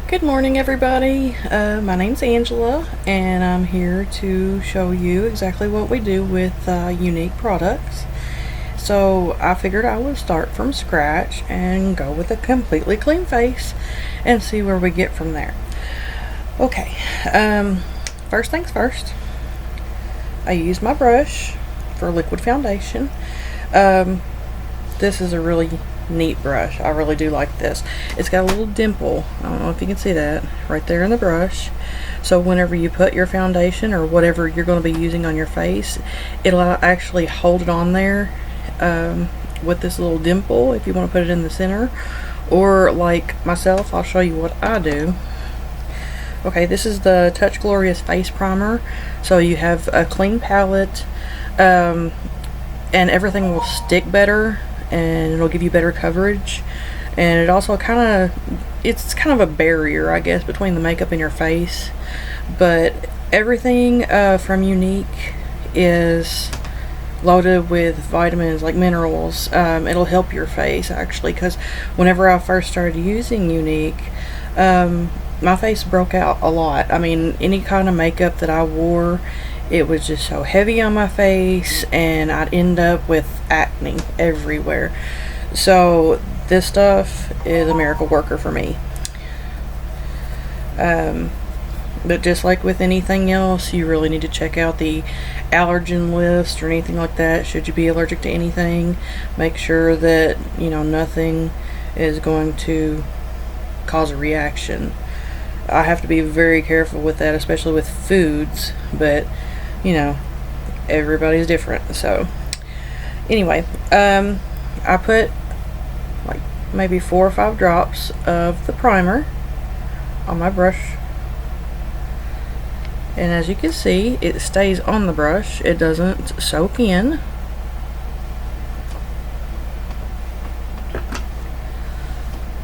Good morning, everybody. My name's Angela, and I'm here to show you exactly what we do with Younique products. So I figured I would start from scratch and go with a completely clean face and see where we get from there. Okay, first things first, I use my brush for liquid foundation. This is a really neat brush. I really do like this. It's got a little dimple. I don't know if you can see that right there in the brush. So whenever you put your foundation or whatever you're going to be using on your face, it'll actually hold it on there with this little dimple if you want to put it in the center. Or like myself, I'll show you what I do. Okay, this is the Touch Glorious Face Primer. So you have a clean palette and everything will stick better and it'll give you better coverage, and it also it's kind of a barrier, I guess, between the makeup and your face. But everything from Younique is loaded with vitamins, like minerals. It'll help your face actually, because whenever I first started using Younique, my face broke out a lot. I mean, any kind of makeup that I wore, it was just so heavy on my face and I'd end up with acne everywhere. So this stuff is a miracle worker for me. But just like with anything else, you really need to check out the allergen list or anything like that. Should you be allergic to anything, make sure that nothing is going to cause a reaction. I have to be very careful with that, especially with foods, but everybody's different. So anyway, I put like maybe 4 or 5 drops of the primer on my brush, and as you can see, it stays on the brush. It doesn't soak in.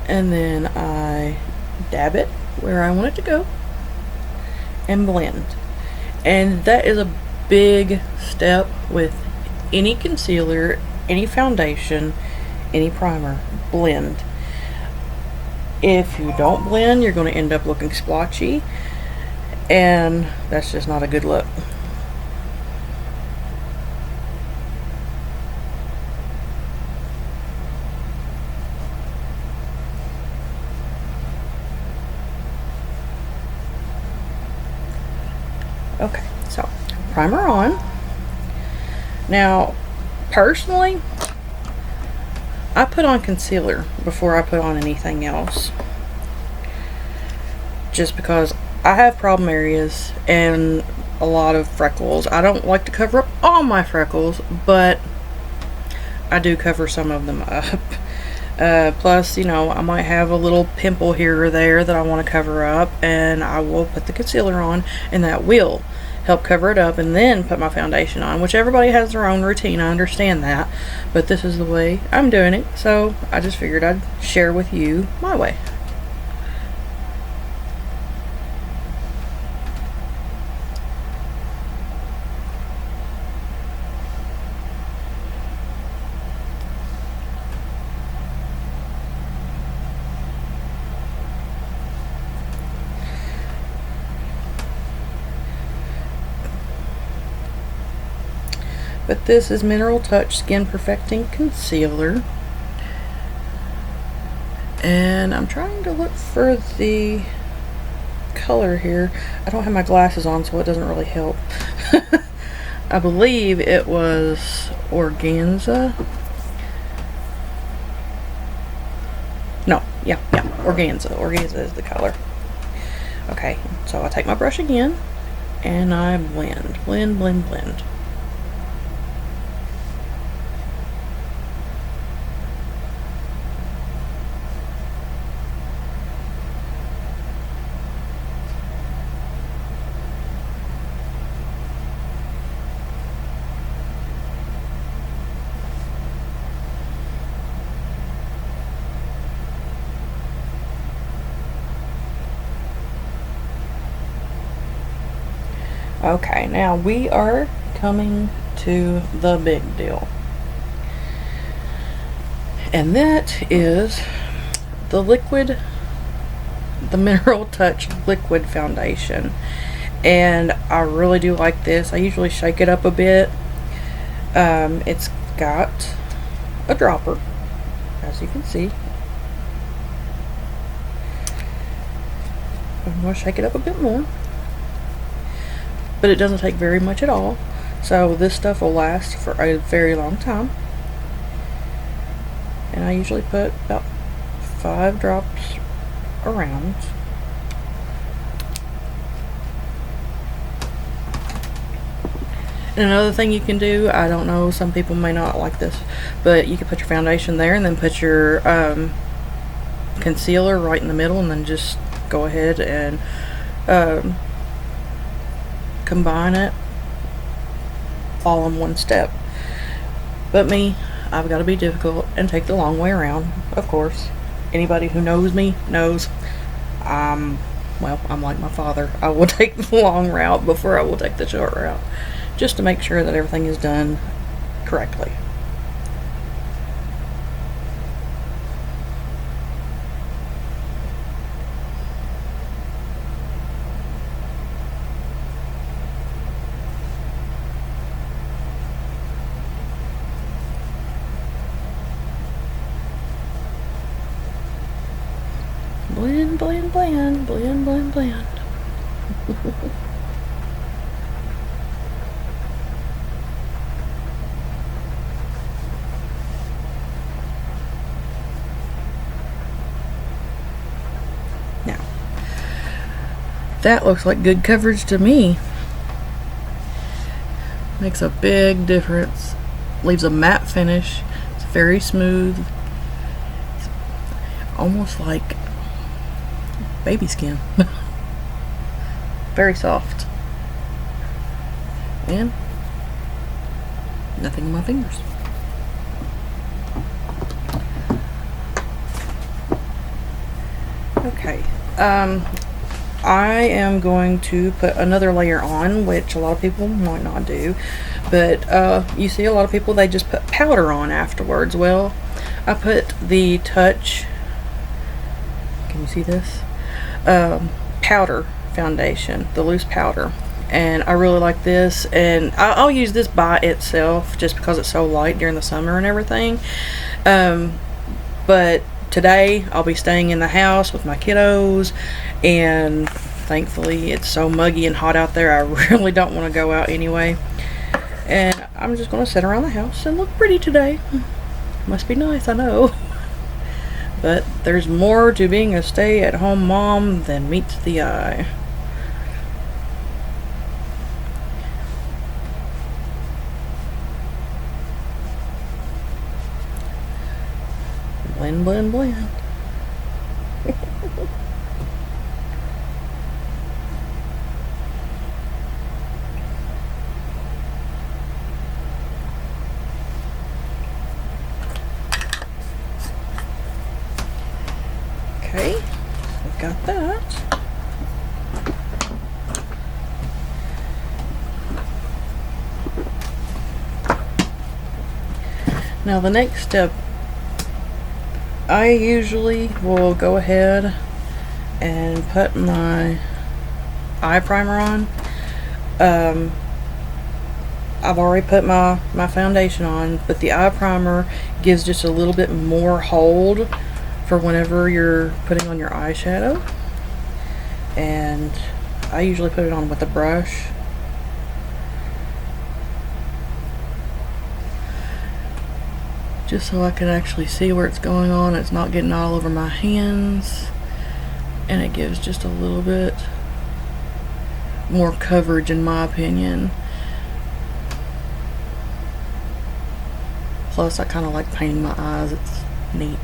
And then I dab it where I want it to go and blend. And that is a big step with any concealer, any foundation, any primer. Blend. If you don't blend, you're going to end up looking splotchy, and that's just not a good look. Okay, so primer on. Now, personally, I put on concealer before I put on anything else, just because I have problem areas and a lot of freckles. I don't like to cover up all my freckles, but I do cover some of them up. Plus, I might have a little pimple here or there that I want to cover up, and I will put the concealer on, and that will help cover it up, and then put my foundation on, which everybody has their own routine. I understand that, but this is the way I'm doing it, so I just figured I'd share with you my way. But this is Mineral Touch Skin Perfecting Concealer. And I'm trying to look for the color here. I don't have my glasses on, so it doesn't really help. I believe it was Organza. No, yeah, Organza. Organza is the color. Okay, so I take my brush again, and I blend. Okay, now we are coming to the big deal. And that is the liquid the Mineral Touch Liquid Foundation. And I really do like this. I usually shake it up a bit. It's got a dropper, as you can see. I'm going to shake it up a bit more, but it doesn't take very much at all, so this stuff will last for a very long time. And I usually put about 5 drops around. And another thing you can do, I don't know, some people may not like this, but you can put your foundation there and then put your concealer right in the middle, and then just go ahead and combine it all in one step. But me, I've got to be difficult and take the long way around. Of course, anybody who knows me knows well, I'm like my father. I will take the long route before I will take the short route, just to make sure that everything is done correctly. Blend, blend, blend, blend, blend, blend. Now, that looks like good coverage to me. Makes a big difference. Leaves a matte finish. It's very smooth. It's almost like baby skin. Very soft. And nothing on my fingers. Okay. I am going to put another layer on, which a lot of people might not do, but you see a lot of people, they just put powder on afterwards. Well, I put the Touch, can you see this? Powder foundation, the loose powder, and I really like this, and I'll use this by itself just because it's so light during the summer and everything. But today I'll be staying in the house with my kiddos, and thankfully it's so muggy and hot out there, I really don't want to go out anyway, and I'm just going to sit around the house and look pretty today. Must be nice, I know. But there's more to being a stay-at-home mom than meets the eye. Blend, blend, blend. Okay, we've got that. Now the next step, I usually will go ahead and put my eye primer on. I've already put my foundation on, but the eye primer gives just a little bit more hold for whenever you're putting on your eyeshadow. And I usually put it on with a brush. Just so I can actually see where it's going on. It's not getting all over my hands. And it gives just a little bit more coverage in my opinion. Plus I kind of like painting my eyes. It's neat.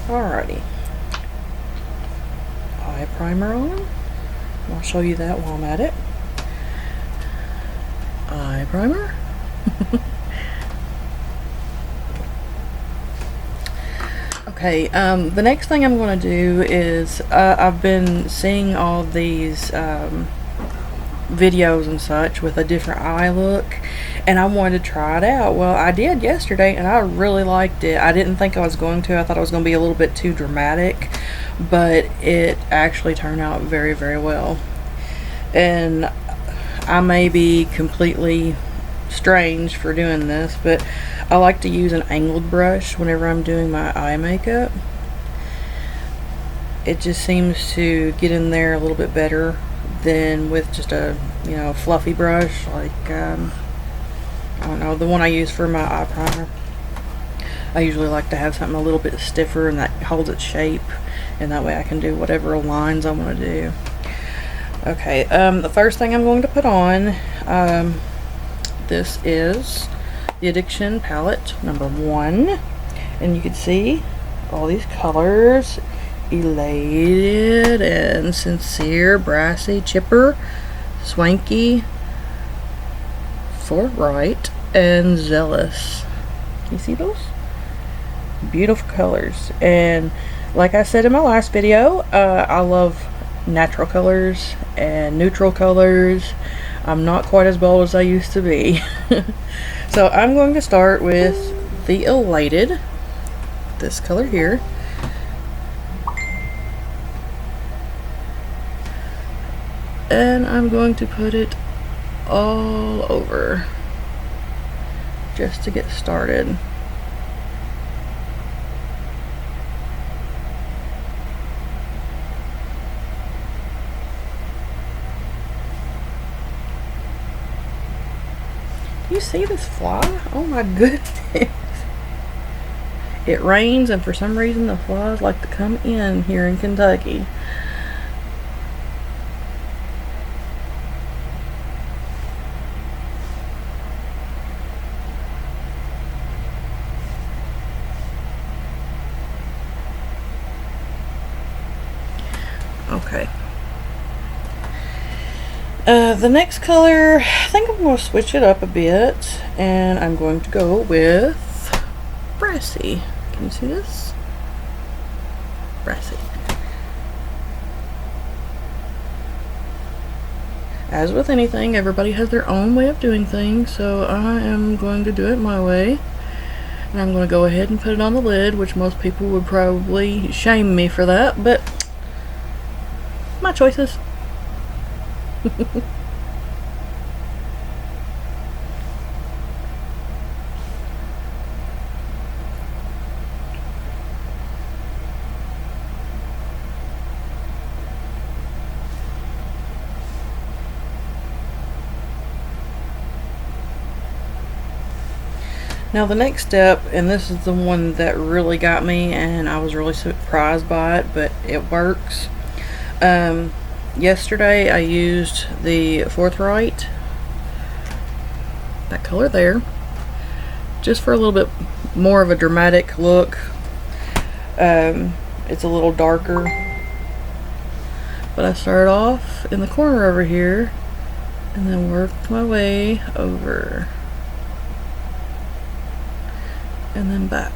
Alrighty. Eye primer on. I'll show you that while I'm at it. primer. Okay, the next thing I'm going to do is I've been seeing all these videos and such with a different eye look, and I wanted to try it out. Well, I did yesterday and I really liked it. I didn't think I was going to. I thought it was going to be a little bit too dramatic, but it actually turned out very, very well. And I may be completely strange for doing this, but I like to use an angled brush whenever I'm doing my eye makeup. It just seems to get in there a little bit better than with just a, you know, fluffy brush like I don't know, the one I use for my eye primer. I usually like to have something a little bit stiffer and that holds its shape, and that way I can do whatever lines I want to do. Okay, the first thing I'm going to put on, this is the Addiction palette number 1, and you can see all these colors: Elated and Sincere, Brassy, Chipper, Swanky, Forthright, and Zealous. You see those? Beautiful colors. And like I said in my last video, I love natural colors and neutral colors. I'm not quite as bold as I used to be. So I'm going to start with the Elated, this color here. And I'm going to put it all over just to get started. You see this fly? Oh my goodness. It rains, and for some reason the flies like to come in here in Kentucky. Okay. The next color, I think I'm going to switch it up a bit, and I'm going to go with Brassy. Can you see this? Brassy. As with anything, everybody has their own way of doing things, so I am going to do it my way. And I'm going to go ahead and put it on the lid, which most people would probably shame me for that, but my choices. Now the next step, and this is the one that really got me and I was really surprised by it, but it works. Yesterday I used the Forthright, that color there, just for a little bit more of a dramatic look. It's a little darker, but I started off in the corner over here and then worked my way over and then back.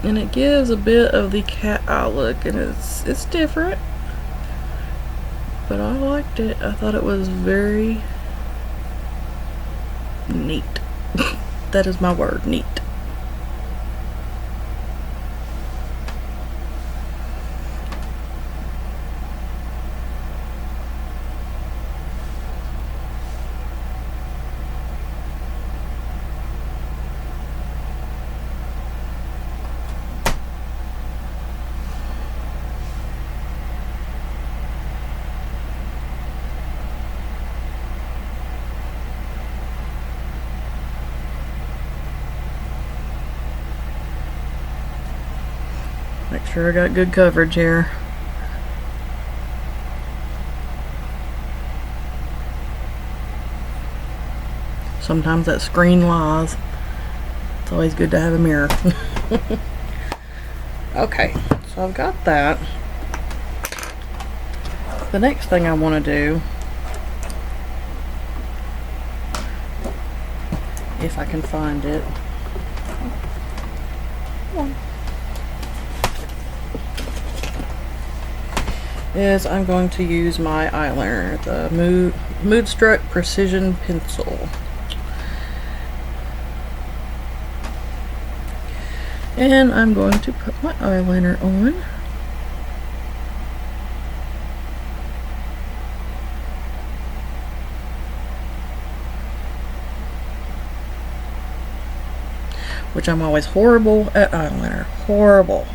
And it gives a bit of the cat eye look, and it's different, but I liked it. I thought it was very neat. That is my word, neat. Make sure I got good coverage here. Sometimes that screen lies. It's always good to have a mirror. Okay, so I've got that. The next thing I want to do, if I can find it, is I'm going to use my eyeliner, the Moodstruck Precision Pencil. And I'm going to put my eyeliner on. Which I'm always horrible at eyeliner. Horrible.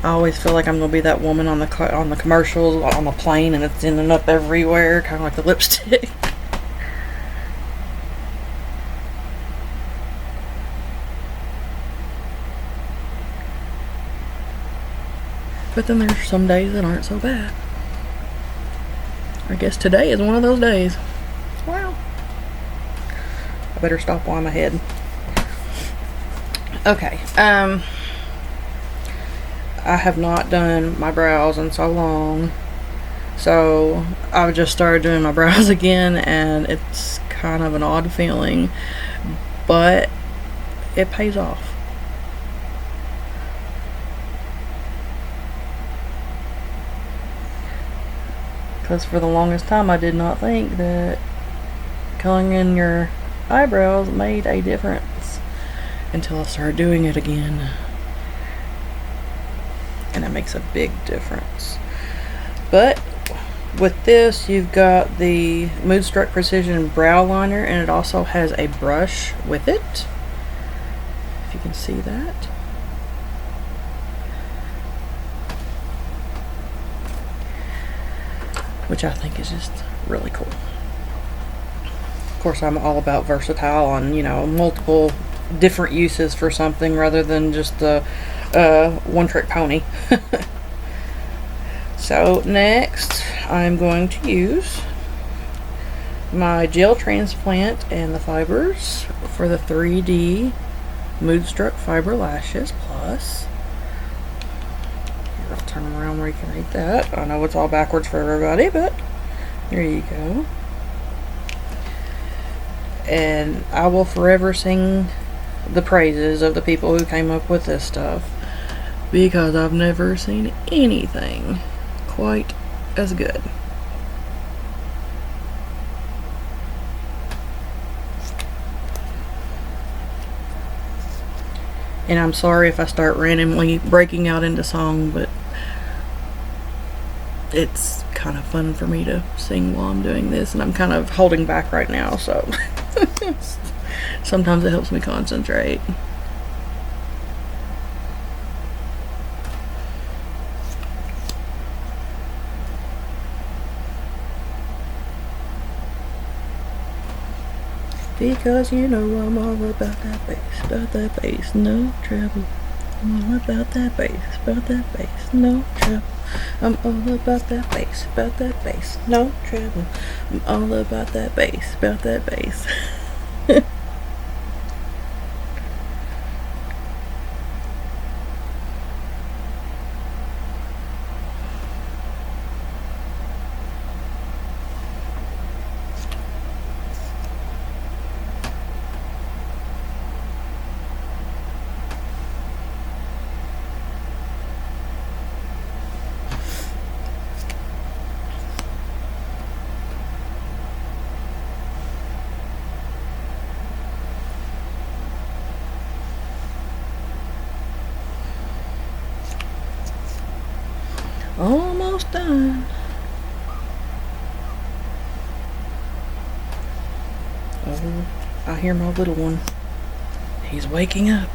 I always feel like I'm going to be that woman on the commercials, on the plane, and it's ending up everywhere, kind of like the lipstick. But then there's some days that aren't so bad. I guess today is one of those days. Wow. I better stop while I'm ahead. Okay. I have not done my brows in so long. So I've just started doing my brows again, and it's kind of an odd feeling. But it pays off. Because for the longest time I did not think that coloring in your eyebrows made a difference until I started doing it again, and it makes a big difference. But with this, you've got the Moodstruck Precision Brow Liner, and it also has a brush with it, if you can see that. Which I think is just really cool. Of course, I'm all about versatile and, you know, multiple different uses for something rather than just the one-trick pony. So next, I'm going to use my gel transplant and the fibers for the 3D Moodstruck Fiber Lashes Plus. I'll turn them around where you can read that. I know it's all backwards for everybody, but there you go. And I will forever sing the praises of the people who came up with this stuff, because I've never seen anything quite as good. And I'm sorry if I start randomly breaking out into song, but it's kind of fun for me to sing while I'm doing this, and I'm kind of holding back right now, so sometimes it helps me concentrate. Because you know I'm all about that bass, no trouble. I'm all about that bass, no trouble. I'm all about that bass, no trouble. I'm all about that bass. Almost done. Oh, I hear my little one. He's waking up.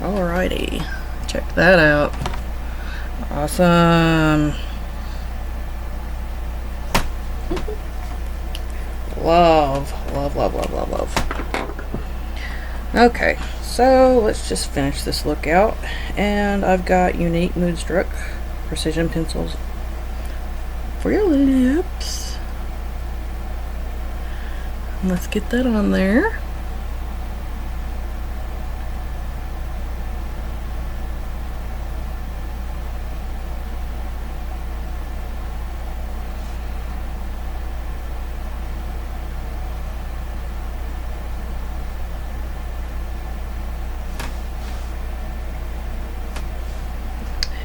Alrighty, check that out. Awesome. Love. Okay, so let's just finish this look out. And I've got Younique Moodstruck Precision Pencils for your lips. Let's get that on there.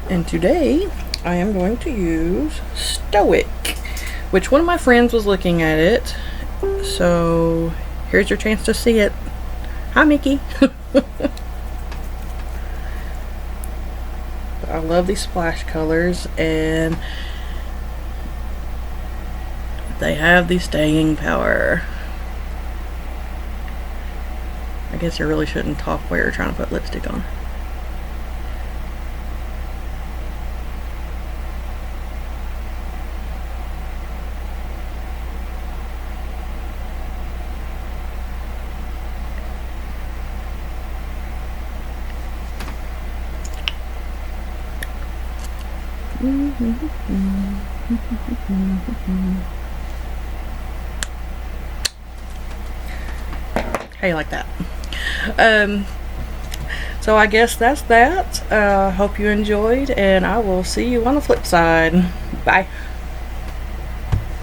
And today I am going to use Stoic, which one of my friends was looking at it. So here's your chance to see it. Hi, Mickey. I love these splash colors, and they have the staying power. I guess you really shouldn't talk while you're trying to put lipstick on. How you like that? So I guess that's that. Hope you enjoyed, and I will see you on the flip side. Bye.